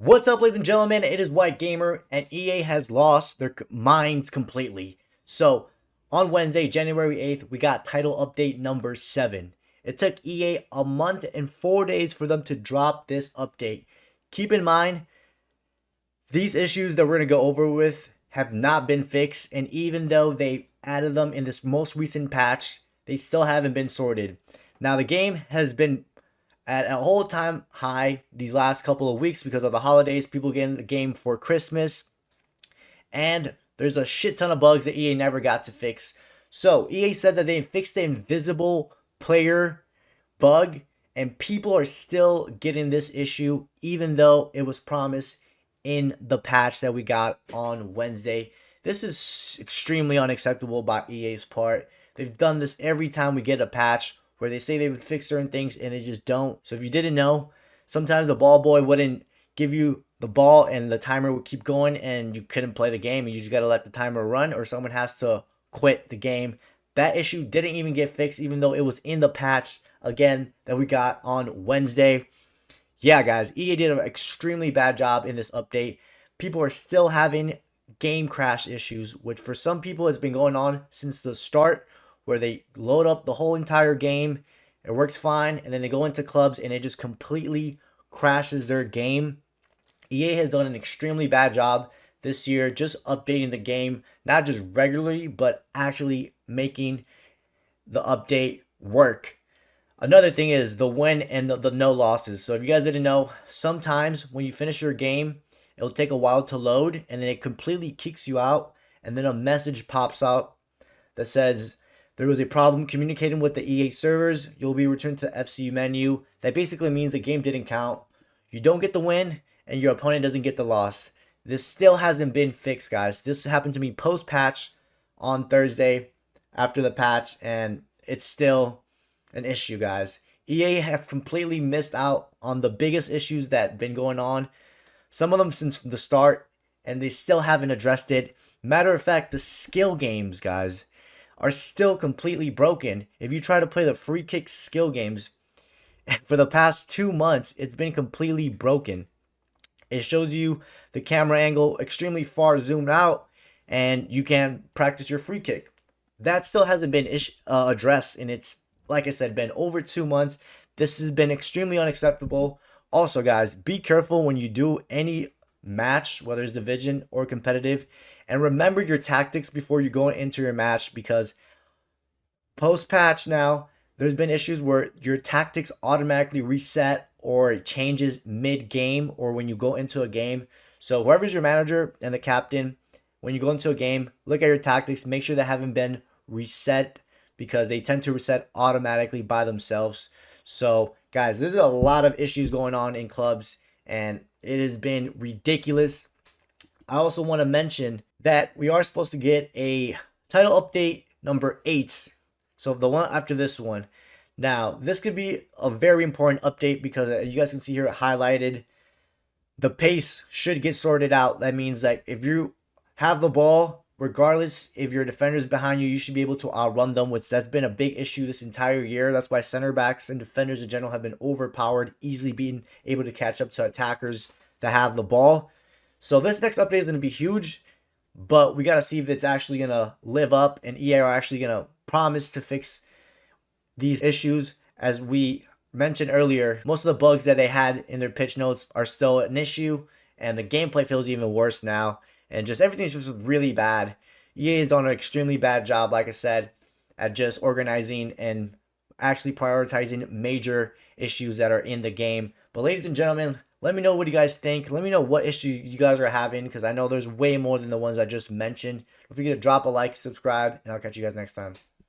What's up, ladies and gentlemen? It is White Gamer, and EA has lost their minds completely. So, on Wednesday, January 8th, we got title update number 7. It took EA a month and 4 days for them to drop this update. Keep in mind, these issues that we're going to go over with have not been fixed, and even though they added them in this most recent patch, they still haven't been sorted. Now, the game has been at a whole time high these last couple of weeks because of the holidays, people getting the game for Christmas, and there's a shit ton of bugs that EA never got to fix. So EA said that they fixed the invisible player bug, and people are still getting this issue even though it was promised in the patch that we got on Wednesday. This is extremely unacceptable by EA's part. They've done this every time we get a patch where they say they would fix certain things and they just don't. So if you didn't know, sometimes the ball boy wouldn't give you the ball and the timer would keep going and you couldn't play the game, and you just got to let the timer run, or someone has to quit the game. That issue didn't even get fixed even though it was in the patch again that we got on Wednesday. Yeah, guys, EA did an extremely bad job in this update. People are still having game crash issues, which for some people has been going on since the start, where they load up the whole entire game, it works fine, and then they go into clubs and it just completely crashes their game. EA has done an extremely bad job this year just updating the game, not just regularly, but actually making the update work. Another thing is the win and the no losses. So if you guys didn't know, sometimes when you finish your game, it'll take a while to load, and then it completely kicks you out, and then a message pops out that says, there was a problem communicating with the EA servers. You'll be returned to the FC menu. That basically means the game didn't count. You don't get the win, and your opponent doesn't get the loss. This still hasn't been fixed, guys. This happened to me post-patch on Thursday after the patch, and it's still an issue, guys. EA have completely missed out on the biggest issues that have been going on. Some of them since the start, and they still haven't addressed it. Matter of fact, the skill games, guys, are still completely broken. If you try to play the free kick skill games, for the past 2 months, it's been completely broken. It shows you the camera angle extremely far zoomed out, and you can practice your free kick. That still hasn't been addressed, and it's, like I said, been over 2 months. This has been extremely unacceptable. Also, guys, be careful when you do any match, whether it's division or competitive, and remember your tactics before you go into your match, because post-patch now, there's been issues where your tactics automatically reset or it changes mid-game or when you go into a game. So whoever's your manager and the captain, when you go into a game, look at your tactics, make sure they haven't been reset, because they tend to reset automatically by themselves. So guys, there's a lot of issues going on in clubs, and it has been ridiculous. I also want to mention that we are supposed to get a title update number 8. So the one after this one. Now, this could be a very important update because you guys can see here highlighted, the pace should get sorted out. That means that if you have the ball, regardless if your defender's behind you, you should be able to outrun them, which that's been a big issue this entire year. That's why center backs and defenders in general have been overpowered, easily being able to catch up to attackers that have the ball. So this next update is going to be huge, but we got to see if it's actually going to live up, and EA are actually going to promise to fix these issues. As we mentioned earlier, most of the bugs that they had in their pitch notes are still an issue, and the gameplay feels even worse now, and just everything's just really bad. EA has done an extremely bad job, like I said, at just organizing and actually prioritizing major issues that are in the game. But ladies and gentlemen, let me know what you guys think. Let me know what issue you guys are having, because I know there's way more than the ones I just mentioned. Don't forget to drop a like, subscribe, and I'll catch you guys next time.